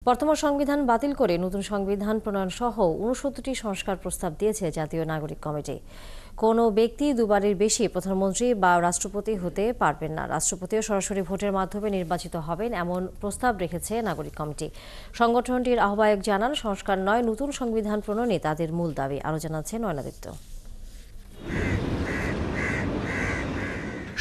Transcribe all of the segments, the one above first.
বর্তমান সংবিধান বাতিল করে নতুন সংবিধান প্রণয়ন সহ ৬৯টি সংস্কার প্রস্তাব দিয়েছে জাতীয় নাগরিক কমিটি। কোনো ব্যক্তি দুবারের বেশি প্রধানমন্ত্রী বা রাষ্ট্রপতি হতে পারবেন না। রাষ্ট্রপতিও সরাসরি ভোটের মাধ্যমে নির্বাচিত হবেন এমন প্রস্তাব রেখেছে নাগরিক কমিটি। সংগঠনটির আহ্বায়ক জানান, সংস্কার নয়, নতুন সংবিধান প্রণয়নই তাদের মূল দাবি। আরও জানাচ্ছেন নয়নাদিত্য।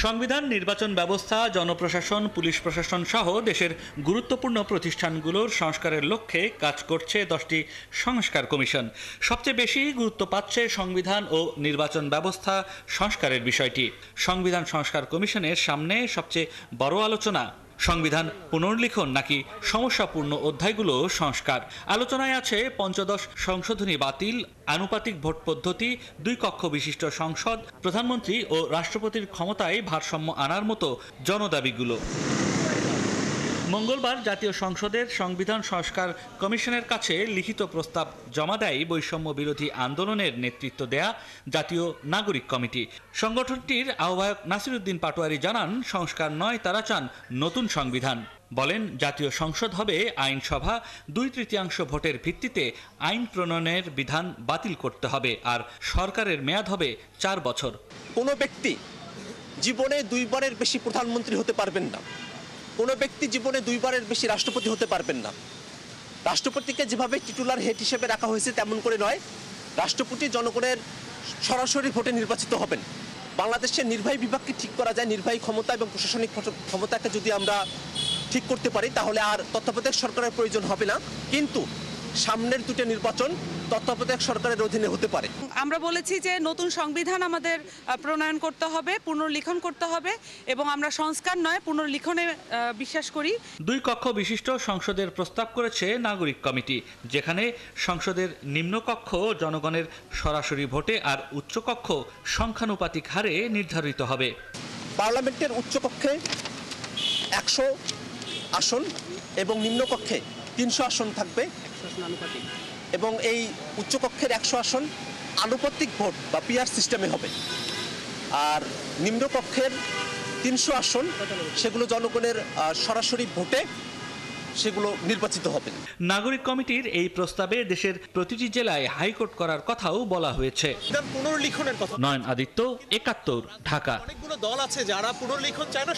সংবিধান, নির্বাচন ব্যবস্থা, জনপ্রশাসন, পুলিশ প্রশাসন সহ দেশের গুরুত্বপূর্ণ প্রতিষ্ঠানগুলোর সংস্কারের লক্ষ্যে কাজ করছে 10টি সংস্কার কমিশন। সবচেয়ে বেশি গুরুত্ব পাচ্ছে সংবিধান ও নির্বাচন ব্যবস্থা সংস্কারের বিষয়টি। সংবিধান সংস্কার কমিশনের সামনে সবচেয়ে বড় আলোচনা সংবিধান পুনর্লিখন নাকি সমস্যাপূর্ণ অধ্যায়গুলো সংস্কার। আলোচনায় আছে পঞ্চদশ সংশোধনী বাতিল, আনুপাতিক ভোট পদ্ধতি, 2 কক্ষ বিশিষ্ট সংসদ, প্রধানমন্ত্রী ও রাষ্ট্রপতির ক্ষমতায় ভারসাম্য আনার মতো জনদাবিগুলো। মঙ্গলবার জাতীয় সংসদের সংবিধান সংস্কার কমিশনের কাছে লিখিত প্রস্তাব জমা দেয় বৈষম্য বিরোধী আন্দোলনের নেতৃত্ব দেয়া জাতীয় নাগরিক কমিটি। সংগঠনটির আহ্বায়ক নাসিরউদ্দিন পাটোয়ারি জানান, সংস্কার নয়, তারা চান নতুন সংবিধান। বলেন, জাতীয় সংসদ হবে আইনসভা, 2/3 ভোটের ভিত্তিতে আইন প্রণয়নের বিধান বাতিল করতে হবে, আর সরকারের মেয়াদ হবে 4 বছর। কোনো ব্যক্তি জীবনে 2 বারের বেশি প্রধানমন্ত্রী হতে পারবেন না। কোনো ব্যক্তি জীবনে 2 বারের বেশি রাষ্ট্রপতি হতে পারবেন না। রাষ্ট্রপতিকে যেভাবে টিটুলার হেড হিসেবে রাখা হয়েছে তেমন করে নয়, রাষ্ট্রপতি জনগণের সরাসরি ভোটে নির্বাচিত হবেন। বাংলাদেশের নির্বাহী বিভাগকে ঠিক করা যায়, নির্বাহী ক্ষমতা এবং প্রশাসনিক ক্ষমতাকে যদি আমরা ঠিক করতে পারি তাহলে আর তত্ত্বাবধায়ক সরকারের প্রয়োজন হবে না। কিন্তু সামনের 2টা নির্বাচন তত্ত্বাবধায়ক সরকারের অধীনে হতে পারে। আমরা বলেছি যে নতুন সংবিধান আমাদের প্রণয়ন করতে হবে, পুনর্লিখন করতে হবে, এবং আমরা সংস্কার নয় পুনর্লিখনে বিশ্বাস করি। 2 কক্ষ বিশিষ্ট সংসদের প্রস্তাব করেছে নাগরিক কমিটি, যেখানে সংসদের নিম্নকক্ষ জনগণের সরাসরি ভোটে আর উচ্চকক্ষ সংখ্যানুপাতিক হারে নির্ধারিত হবে। পার্লামেন্টের উচ্চকক্ষে 100 আসন এবং নিম্নকক্ষে 300 আসন থাকবে, এবং এই উচ্চকক্ষের 100 আসন আনুপাতিক ভোট বা পিআর সিস্টেমে হবে, আর নিম্নকক্ষের 300 আসন সেগুলো জনগণের সরাসরি ভোটে সেগুলো নির্বাচিত হবে। নাগরিক কমিটির এই প্রস্তাবে দেশের প্রতিটি জেলায় হাইকোর্ট করার কথাও বলা হয়েছে। পুনর্লিখনের কথা। নয়ন আদিত্য, 71, ঢাকা। অনেকগুলো দল আছে যারা পুনর্লিখন চায় না।